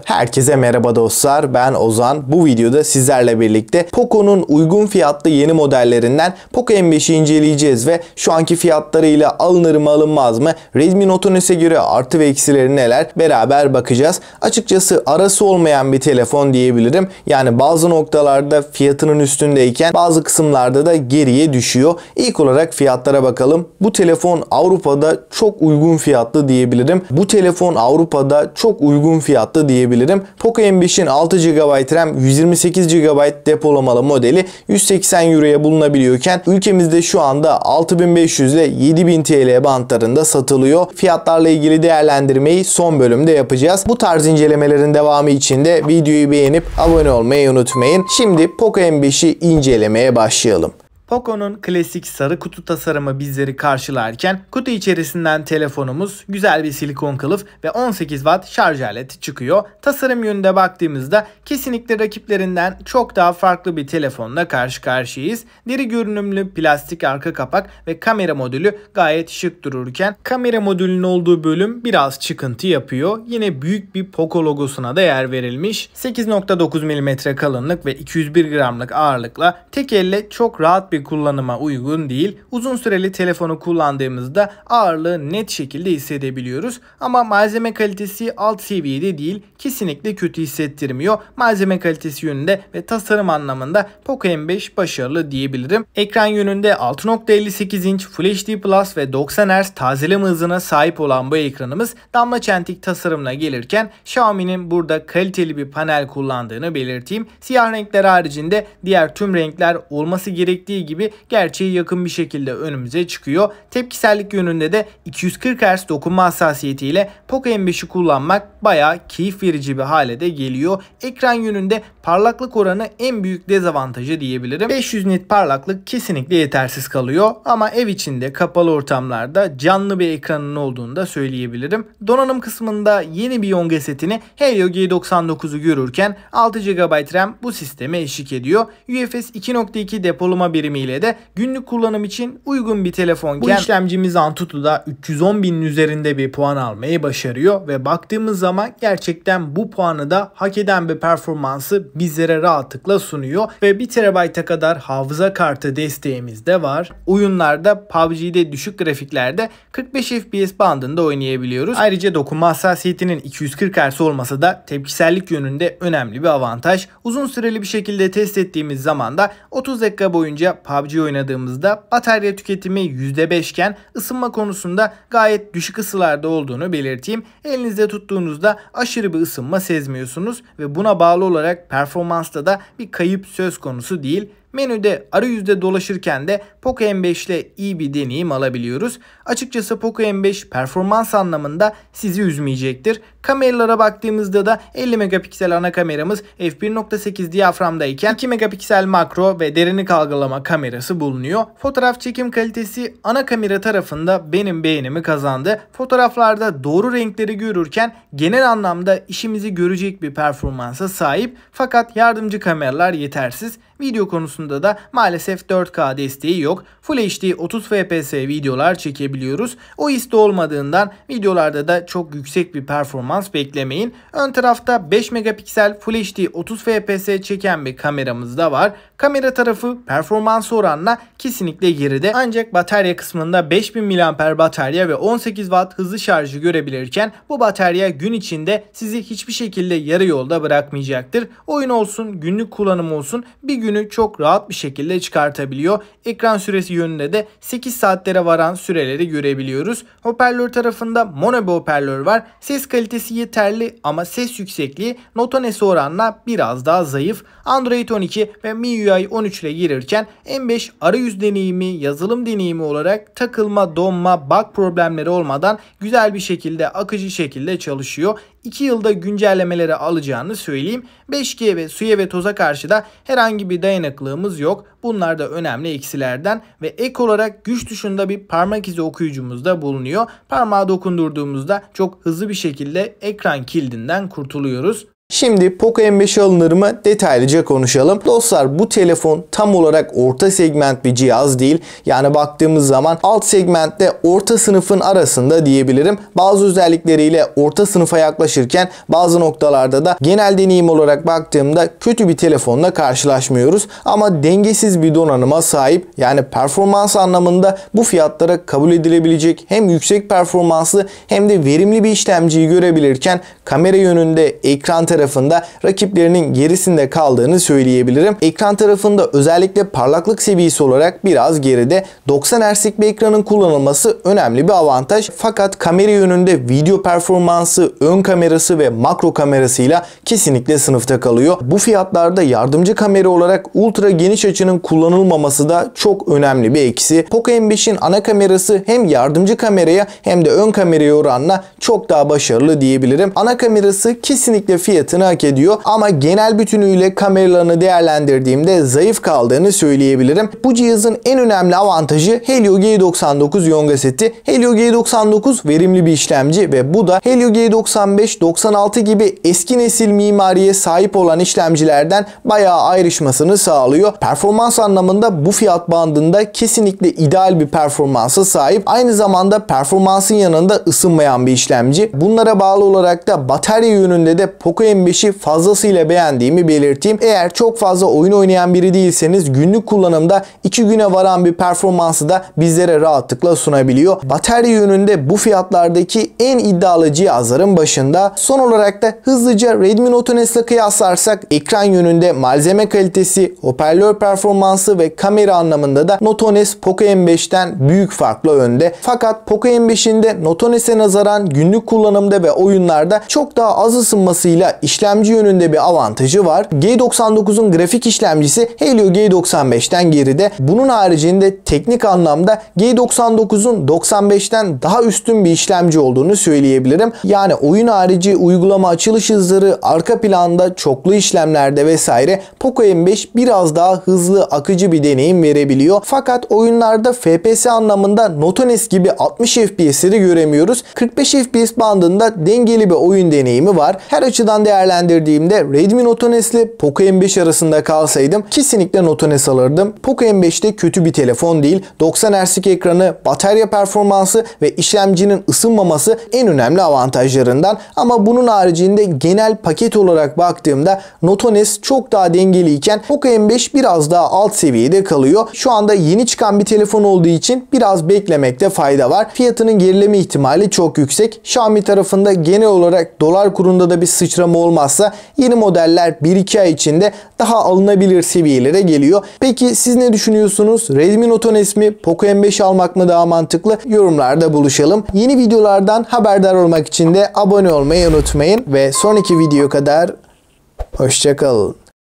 Herkese merhaba dostlar, ben Ozan. Bu videoda sizlerle birlikte Poco'nun uygun fiyatlı yeni modellerinden Poco M5'i inceleyeceğiz ve şu anki fiyatlarıyla alınır mı alınmaz mı, Redmi Note 10s'e göre artı ve eksileri neler, beraber bakacağız. Açıkçası arası olmayan bir telefon diyebilirim. Yani bazı noktalarda fiyatının üstündeyken bazı kısımlarda da geriye düşüyor. İlk olarak fiyatlara bakalım. Bu telefon Avrupa'da çok uygun fiyatlı diyebilirim. Poco M5'in 6 GB RAM, 128 GB depolamalı modeli 180 Euro'ya bulunabiliyorken ülkemizde şu anda 6500 ile 7000 TL bantlarında satılıyor. Fiyatlarla ilgili değerlendirmeyi son bölümde yapacağız. Bu tarz incelemelerin devamı için de videoyu beğenip abone olmayı unutmayın. Şimdi Poco M5'i incelemeye başlayalım. Poco'nun klasik sarı kutu tasarımı bizleri karşılarken kutu içerisinden telefonumuz güzel bir silikon kılıf ve 18 Watt şarj aleti çıkıyor. Tasarım yönünde baktığımızda kesinlikle rakiplerinden çok daha farklı bir telefonla karşı karşıyayız. Deri görünümlü plastik arka kapak ve kamera modülü gayet şık dururken kamera modülünün olduğu bölüm biraz çıkıntı yapıyor. Yine büyük bir Poco logosuna da yer verilmiş. 8.9 mm kalınlık ve 201 gramlık ağırlıkla tek elle çok rahat bir kullanıma uygun değil. Uzun süreli telefonu kullandığımızda ağırlığı net şekilde hissedebiliyoruz. Ama malzeme kalitesi alt seviyede değil. Kesinlikle kötü hissettirmiyor. Malzeme kalitesi yönünde ve tasarım anlamında Poco M5 başarılı diyebilirim. Ekran yönünde 6.58 inç Full HD Plus ve 90 Hz tazeleme hızına sahip olan bu ekranımız damla çentik tasarımına gelirken Xiaomi'nin burada kaliteli bir panel kullandığını belirteyim. Siyah renkler haricinde diğer tüm renkler olması gerektiği gibi gerçeğe yakın bir şekilde önümüze çıkıyor. Tepkisellik yönünde de 240 Hz dokunma hassasiyetiyle Poco M5'i kullanmak bayağı keyif verici bir hale de geliyor. Ekran yönünde parlaklık oranı en büyük dezavantajı diyebilirim. 500 nit parlaklık kesinlikle yetersiz kalıyor ama ev içinde kapalı ortamlarda canlı bir ekranın olduğunu da söyleyebilirim. Donanım kısmında yeni bir Yonga setini Helio G99'u görürken 6 GB RAM bu sisteme eşlik ediyor. UFS 2.2 depolama birimiyle de günlük kullanım için uygun bir telefonken bu işlemcimiz Antutu'da 310.000'in üzerinde bir puan almayı başarıyor ve baktığımız zaman gerçekten bu puanı da hak eden bir performansı bizlere rahatlıkla sunuyor ve 1 TB'a kadar hafıza kartı desteğimiz de var. Oyunlarda PUBG'de düşük grafiklerde 45 FPS bandında oynayabiliyoruz. Ayrıca dokunma hassasiyetinin 240 Hz olması da tepkisellik yönünde önemli bir avantaj. Uzun süreli bir şekilde test ettiğimiz zaman da 30 dakika boyunca PUBG oynadığımızda batarya tüketimi %5 iken ısınma konusunda gayet düşük ısılarda olduğunu belirteyim. Elinizde tuttuğunuzda aşırı bir ısınma sezmiyorsunuz ve buna bağlı olarak performansta da bir kayıp söz konusu değil. Menüde arayüzde dolaşırken de Poco M5 ile iyi bir deneyim alabiliyoruz. Açıkçası Poco M5 performans anlamında sizi üzmeyecektir. Kameralara baktığımızda da 50 megapiksel ana kameramız f1.8 diyaframdayken 2 megapiksel makro ve derinlik algılama kamerası bulunuyor. Fotoğraf çekim kalitesi ana kamera tarafında benim beğenimi kazandı. Fotoğraflarda doğru renkleri görürken genel anlamda işimizi görecek bir performansa sahip fakat yardımcı kameralar yetersiz. Video konusunda da maalesef 4K desteği yok. Full HD 30 FPS videolar çekebiliyoruz. O iste olmadığından videolarda da çok yüksek bir performans beklemeyin. Ön tarafta 5 megapiksel Full HD 30 FPS çeken bir kameramız da var. Kamera tarafı performans oranla kesinlikle geride. Ancak batarya kısmında 5000 mAh batarya ve 18 Watt hızlı şarjı görebilirken bu batarya gün içinde sizi hiçbir şekilde yarı yolda bırakmayacaktır. Oyun olsun, günlük kullanım olsun bir günü çok rahat bir şekilde çıkartabiliyor. Ekran süresi yönünde de 8 saatlere varan süreleri görebiliyoruz. Hoparlör tarafında mono bir hoparlör var. Ses kalitesi yeterli ama ses yüksekliği Note 10s'e oranla biraz daha zayıf. Android 12 ve MIUI 13 ile girirken M5 arayüz deneyimi, yazılım deneyimi olarak takılma, donma, bug problemleri olmadan güzel bir şekilde, akıcı şekilde çalışıyor. 2 yılda güncellemeleri alacağını söyleyeyim. 5G ve suya ve toza karşı da herhangi bir dayanıklılığımız yok. Bunlar da önemli eksilerden ve ek olarak güç tuşunda bir parmak izi okuyucumuz da bulunuyor. Parmağı dokundurduğumuzda çok hızlı bir şekilde ekran kildinden kurtuluyoruz. Şimdi Poco M5 alınır mı? Detaylıca konuşalım. Dostlar, bu telefon tam olarak orta segment bir cihaz değil. Yani baktığımız zaman alt segmentte orta sınıfın arasında diyebilirim. Bazı özellikleriyle orta sınıfa yaklaşırken bazı noktalarda da genel deneyim olarak baktığımda kötü bir telefonla karşılaşmıyoruz. Ama dengesiz bir donanıma sahip, yani performans anlamında bu fiyatlara kabul edilebilecek hem yüksek performanslı hem de verimli bir işlemciyi görebilirken kamera yönünde ekran tarafında rakiplerinin gerisinde kaldığını söyleyebilirim. Ekran tarafında özellikle parlaklık seviyesi olarak biraz geride. 90 Hz'lik bir ekranın kullanılması önemli bir avantaj. Fakat kamera yönünde video performansı, ön kamerası ve makro kamerasıyla kesinlikle sınıfta kalıyor. Bu fiyatlarda yardımcı kamera olarak ultra geniş açının kullanılmaması da çok önemli bir eksi. Poco M5'in ana kamerası hem yardımcı kameraya hem de ön kameraya oranla çok daha başarılı diyebilirim. Ana kamerası kesinlikle fiyatını hak ediyor ama genel bütünüyle kameralarını değerlendirdiğimde zayıf kaldığını söyleyebilirim. Bu cihazın en önemli avantajı Helio G99 yonga seti. Helio G99 verimli bir işlemci ve bu da Helio G95, 96 gibi eski nesil mimariye sahip olan işlemcilerden bayağı ayrışmasını sağlıyor. Performans anlamında bu fiyat bandında kesinlikle ideal bir performansa sahip. Aynı zamanda performansın yanında ısınmayan bir işlemci. Bunlara bağlı olarak da batarya yönünde de Poco M5'i fazlasıyla beğendiğimi belirteyim. Eğer çok fazla oyun oynayan biri değilseniz günlük kullanımda 2 güne varan bir performansı da bizlere rahatlıkla sunabiliyor. Batarya yönünde bu fiyatlardaki en iddialı cihazların başında. Son olarak da hızlıca Redmi Note S'le kıyaslarsak ekran yönünde malzeme kalitesi, hoparlör performansı ve kamera anlamında da Note S Poco M5'ten büyük farklı önde. Fakat Poco M5'in de Note S'e nazaran günlük kullanımda ve oyunlarda çok daha az ısınmasıyla işlemci yönünde bir avantajı var. G99'un grafik işlemcisi Helio G95'ten geride. Bunun haricinde teknik anlamda G99'un 95'ten daha üstün bir işlemci olduğunu söyleyebilirim. Yani oyun harici uygulama açılış hızları, arka planda çoklu işlemlerde vesaire Poco M5 biraz daha hızlı, akıcı bir deneyim verebiliyor. Fakat oyunlarda FPS anlamında Note S gibi 60 FPS'leri göremiyoruz. 45 FPS bandında dengeli bir oyun deneyimi var. Her açıdan değerlendirdiğimde Redmi Note S ile Poco M5 arasında kalsaydım kesinlikle Note S alırdım. Poco M5'te kötü bir telefon değil. 90 Hz'lik ekranı, batarya performansı ve işlemcinin ısınmaması en önemli avantajlarından. Ama bunun haricinde genel paket olarak baktığımda Note S çok daha dengeliyken Poco M5 biraz daha alt seviyede kalıyor. Şu anda yeni çıkan bir telefon olduğu için biraz beklemekte fayda var. Fiyatının gerileme ihtimali çok yüksek. Xiaomi tarafında genel olarak dolar kurunda da bir sıçrama olmazsa yeni modeller 1-2 ay içinde daha alınabilir seviyelere geliyor. Peki siz ne düşünüyorsunuz? Redmi Note S mi, Poco M5 almak mı daha mantıklı? Yorumlarda buluşalım. Yeni videolardan haberdar olmak için de abone olmayı unutmayın ve sonraki video kadar hoşça kalın.